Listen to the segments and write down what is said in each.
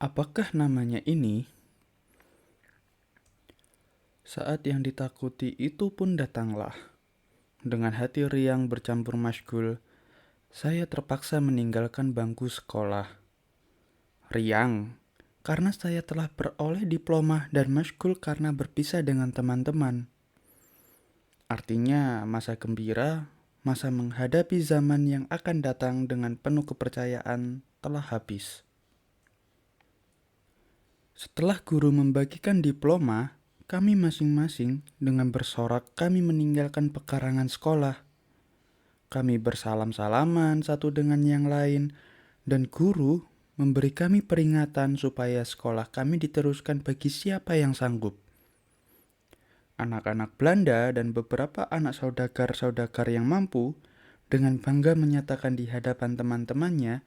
Apakah namanya ini? Saat yang ditakuti itu pun datanglah. Dengan hati riang bercampur masygul, saya terpaksa meninggalkan bangku sekolah. Riang, karena saya telah beroleh diploma dan masygul karena berpisah dengan teman-teman. Artinya masa gembira, masa menghadapi zaman yang akan datang dengan penuh kepercayaan telah habis. Setelah guru membagikan diploma, kami masing-masing dengan bersorak kami meninggalkan pekarangan sekolah. Kami bersalam-salaman satu dengan yang lain, dan guru memberi kami peringatan supaya sekolah kami diteruskan bagi siapa yang sanggup. Anak-anak Belanda dan beberapa anak saudagar-saudagar yang mampu dengan bangga menyatakan di hadapan teman-temannya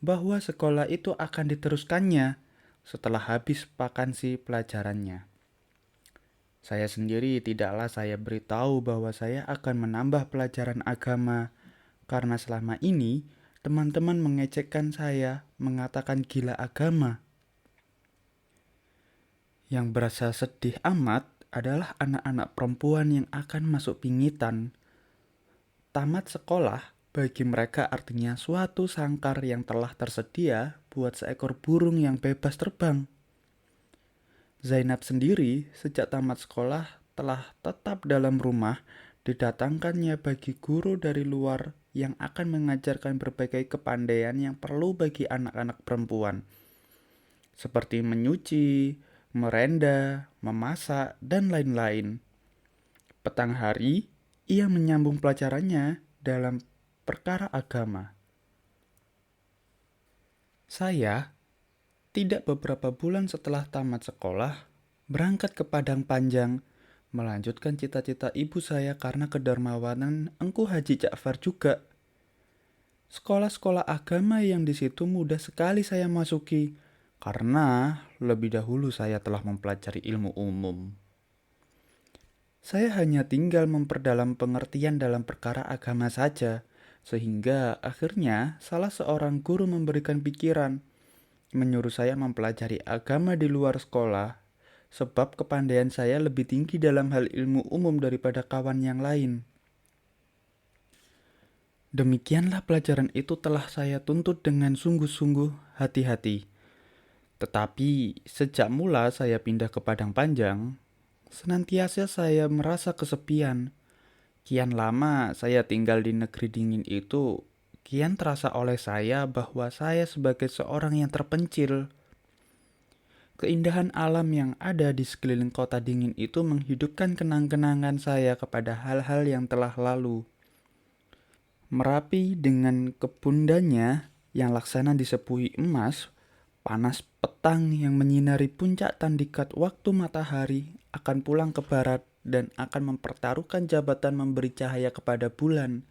bahwa sekolah itu akan diteruskannya setelah habis vakansi pelajarannya. Saya sendiri tidaklah saya beritahu bahwa saya akan menambah pelajaran agama karena selama ini teman-teman mengecekkan saya, mengatakan gila agama. Yang berasa sedih amat adalah anak-anak perempuan yang akan masuk pingitan. Tamat sekolah bagi mereka artinya suatu sangkar yang telah tersedia buat seekor burung yang bebas terbang. Zainab sendiri sejak tamat sekolah telah tetap dalam rumah, didatangkannya bagi guru dari luar yang akan mengajarkan berbagai kepandaian yang perlu bagi anak-anak perempuan, seperti menyuci, merenda, memasak, dan lain-lain. Petang hari, ia menyambung pelajarannya dalam perkara agama. Saya tidak beberapa bulan setelah tamat sekolah, berangkat ke Padang Panjang, melanjutkan cita-cita ibu saya karena kedermawanan Engku Haji Ja'far juga. Sekolah-sekolah agama yang di situ mudah sekali saya masuki, karena lebih dahulu saya telah mempelajari ilmu umum. Saya hanya tinggal memperdalam pengertian dalam perkara agama saja, sehingga akhirnya salah seorang guru memberikan pikiran, menyuruh saya mempelajari agama di luar sekolah, sebab kepandaian saya lebih tinggi dalam hal ilmu umum daripada kawan yang lain. Demikianlah pelajaran itu telah saya tuntut dengan sungguh-sungguh hati-hati. Tetapi sejak mula saya pindah ke Padang Panjang, senantiasa saya merasa kesepian. Kian lama saya tinggal di negeri dingin itu, kian terasa oleh saya bahwa saya sebagai seorang yang terpencil. Keindahan alam yang ada di sekeliling kota dingin itu menghidupkan kenang-kenangan saya kepada hal-hal yang telah lalu. Merapi dengan kebundanya yang laksana disepuhi emas, panas petang yang menyinari puncak tandikat waktu matahari akan pulang ke barat dan akan mempertaruhkan jabatan memberi cahaya kepada bulan.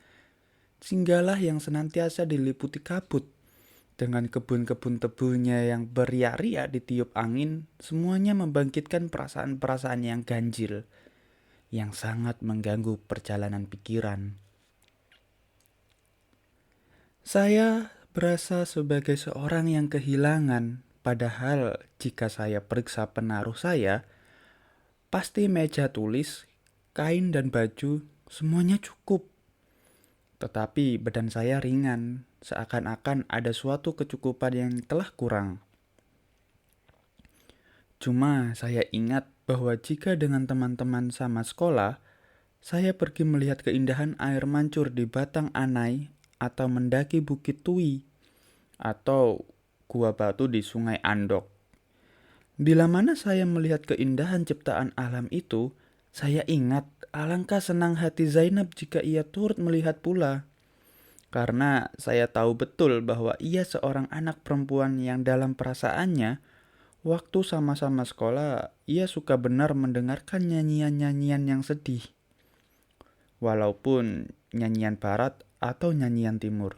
Singgalah yang senantiasa diliputi kabut. Dengan kebun-kebun tebunya yang beriak-riak ditiup angin, semuanya membangkitkan perasaan-perasaan yang ganjil, yang sangat mengganggu perjalanan pikiran. Saya berasa sebagai seorang yang kehilangan, padahal jika saya periksa penaruh saya, pasti meja tulis, kain dan baju, semuanya cukup. Tetapi badan saya ringan, seakan-akan ada suatu kecukupan yang telah kurang. Cuma saya ingat bahwa jika dengan teman-teman sama sekolah, saya pergi melihat keindahan air mancur di Batang Anai atau mendaki Bukit Tui atau gua batu di Sungai Andok. Bila mana saya melihat keindahan ciptaan alam itu, saya ingat alangkah senang hati Zainab jika ia turut melihat pula. Karena saya tahu betul bahwa ia seorang anak perempuan yang dalam perasaannya, waktu sama-sama sekolah, ia suka benar mendengarkan nyanyian-nyanyian yang sedih. Walaupun nyanyian barat atau nyanyian timur.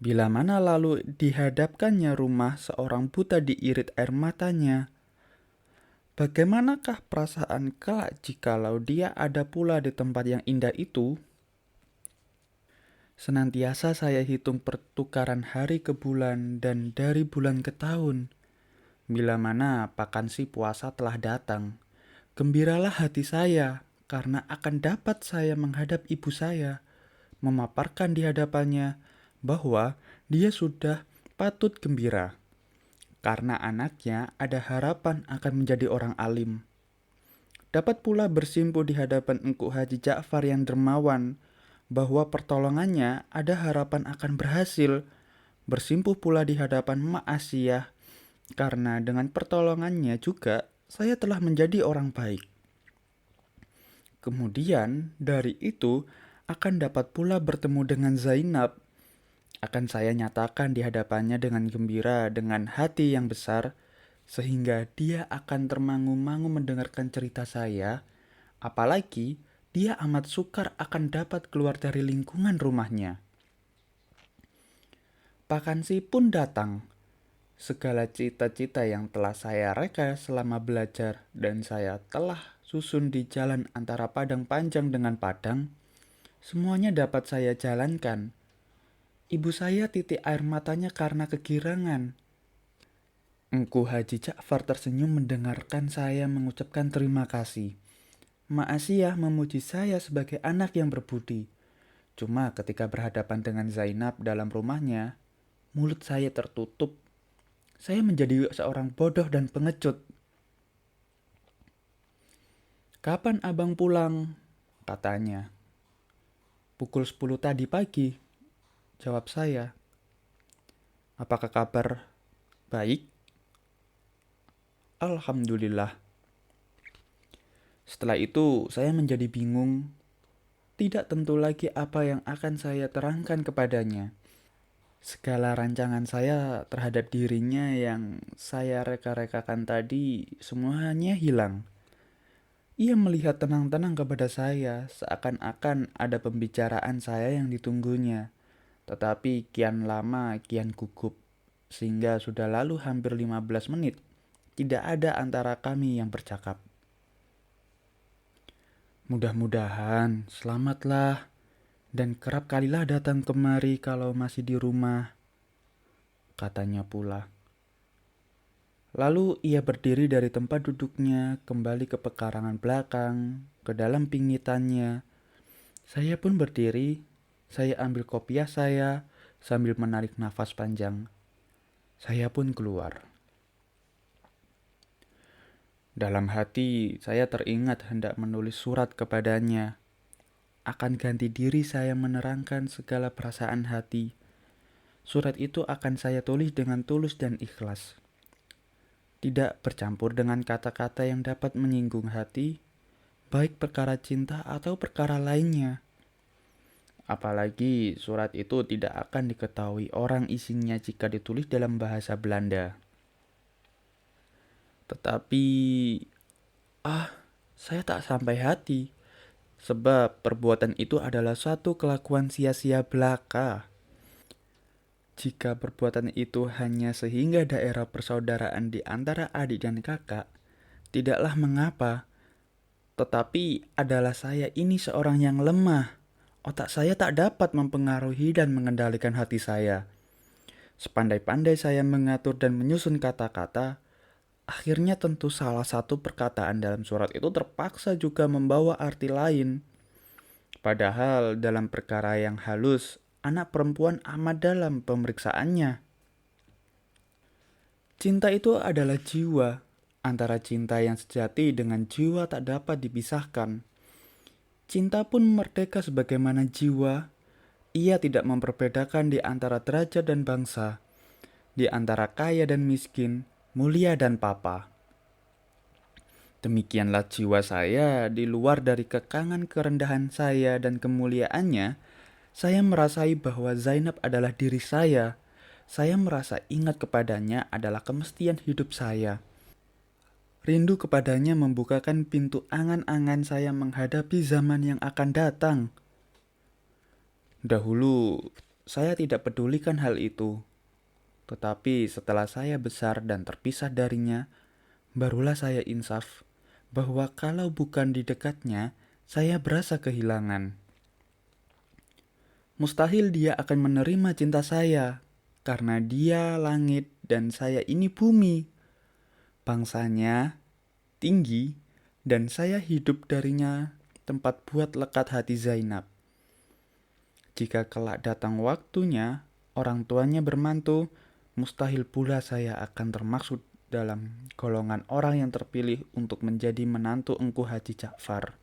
Bila mana lalu dihadapkannya rumah seorang buta diirit air matanya, bagaimanakah perasaan kelak jikalau dia ada pula di tempat yang indah itu? Senantiasa saya hitung pertukaran hari ke bulan dan dari bulan ke tahun. Bila mana vakansi puasa telah datang, gembiralah hati saya karena akan dapat saya menghadap ibu saya, memaparkan di hadapannya bahwa dia sudah patut gembira karena anaknya ada harapan akan menjadi orang alim. Dapat pula bersimpuh di hadapan Engku Haji Ja'far yang dermawan bahwa pertolongannya ada harapan akan berhasil. Bersimpuh pula di hadapan Mak Asiyah karena dengan pertolongannya juga saya telah menjadi orang baik. Kemudian dari itu akan dapat pula bertemu dengan Zainab. Akan saya nyatakan di hadapannya dengan gembira, dengan hati yang besar, sehingga dia akan termangu-mangu mendengarkan cerita saya, apalagi dia amat sukar akan dapat keluar dari lingkungan rumahnya. Vakansi pun datang. Segala cita-cita yang telah saya reka selama belajar dan saya telah susun di jalan antara padang panjang dengan padang, semuanya dapat saya jalankan. Ibu saya titik air matanya karena kegirangan. Engku Haji Ja'far tersenyum mendengarkan saya mengucapkan terima kasih. Mak Asiyah memuji saya sebagai anak yang berbudi. Cuma ketika berhadapan dengan Zainab dalam rumahnya, mulut saya tertutup. Saya menjadi seorang bodoh dan pengecut. "Kapan abang pulang?" katanya. "Pukul 10 tadi pagi," jawab saya. "Apakah kabar baik?" "Alhamdulillah." Setelah itu saya menjadi bingung. Tidak tentu lagi apa yang akan saya terangkan kepadanya. Segala rancangan saya terhadap dirinya yang saya reka-rekakan tadi semuanya hilang. Ia melihat tenang-tenang kepada saya seakan-akan ada pembicaraan saya yang ditunggunya. Tetapi kian lama kian gugup, sehingga sudah lalu hampir 15 menit. Tidak ada antara kami yang bercakap. "Mudah-mudahan selamatlah dan kerap kalilah datang kemari kalau masih di rumah," katanya pula. Lalu ia berdiri dari tempat duduknya, kembali ke pekarangan belakang, ke dalam pingitannya. Saya pun berdiri, saya ambil kopiah saya sambil menarik nafas panjang. Saya pun keluar. Dalam hati saya teringat hendak menulis surat kepadanya. Akan ganti diri saya menerangkan segala perasaan hati. Surat itu akan saya tulis dengan tulus dan ikhlas. Tidak bercampur dengan kata-kata yang dapat menyinggung hati, baik perkara cinta atau perkara lainnya. Apalagi surat itu tidak akan diketahui orang isinya jika ditulis dalam bahasa Belanda. Tetapi, saya tak sampai hati, sebab perbuatan itu adalah suatu kelakuan sia-sia belaka. Jika perbuatan itu hanya sehingga daerah persaudaraan di antara adik dan kakak, tidaklah mengapa. Tetapi adalah saya ini seorang yang lemah. Otak saya tak dapat mempengaruhi dan mengendalikan hati saya. Sepandai-pandai saya mengatur dan menyusun kata-kata, akhirnya tentu salah satu perkataan dalam surat itu terpaksa juga membawa arti lain. Padahal dalam perkara yang halus, anak perempuan amat dalam pemeriksaannya. Cinta itu adalah jiwa, antara cinta yang sejati dengan jiwa tak dapat dipisahkan. Cinta pun merdeka sebagaimana jiwa. Ia tidak memperbedakan di antara derajat dan bangsa, di antara kaya dan miskin, mulia dan papa. Demikianlah jiwa saya di luar dari kekangan kerendahan saya dan kemuliaannya. Saya merasai bahwa Zainab adalah diri saya. Saya merasa ingat kepadanya adalah kemestian hidup saya. Rindu kepadanya membukakan pintu angan-angan saya menghadapi zaman yang akan datang. Dahulu, saya tidak pedulikan hal itu. Tetapi setelah saya besar dan terpisah darinya, barulah saya insaf bahwa kalau bukan di dekatnya, saya berasa kehilangan. Mustahil dia akan menerima cinta saya, karena dia langit dan saya ini bumi. Bangsanya tinggi, dan saya hidup darinya tempat buat lekat hati Zainab. Jika kelak datang waktunya, orang tuanya bermantu, mustahil pula saya akan termaksud dalam golongan orang yang terpilih untuk menjadi menantu Engku Haji Ja'far.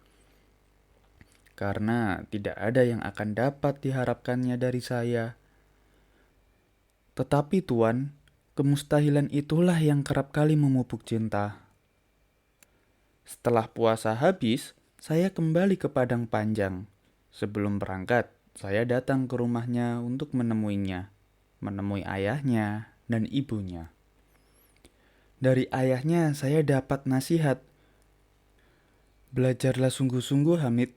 Karena tidak ada yang akan dapat diharapkannya dari saya. Tetapi Tuan, kemustahilan itulah yang kerap kali memupuk cinta. Setelah puasa habis, saya kembali ke Padang Panjang. Sebelum berangkat, saya datang ke rumahnya untuk menemui ayahnya dan ibunya. Dari ayahnya saya dapat nasihat. Belajarlah sungguh-sungguh, Hamid.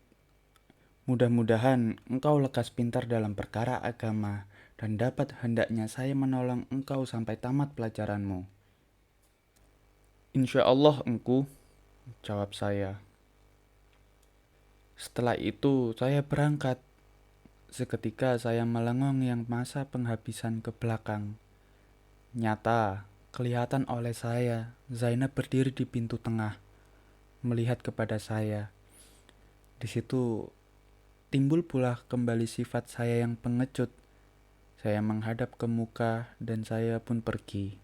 Mudah-mudahan engkau lekas pintar dalam perkara agama dan dapat hendaknya saya menolong engkau sampai tamat pelajaranmu. Insya Allah, engku, jawab saya. Setelah itu saya berangkat. Seketika saya melengong yang masa penghabisan ke belakang. Nyata, kelihatan oleh saya, Zainab berdiri di pintu tengah, melihat kepada saya. Di situ timbul pula kembali sifat saya yang pengecut. Saya menghadap ke muka dan saya pun pergi.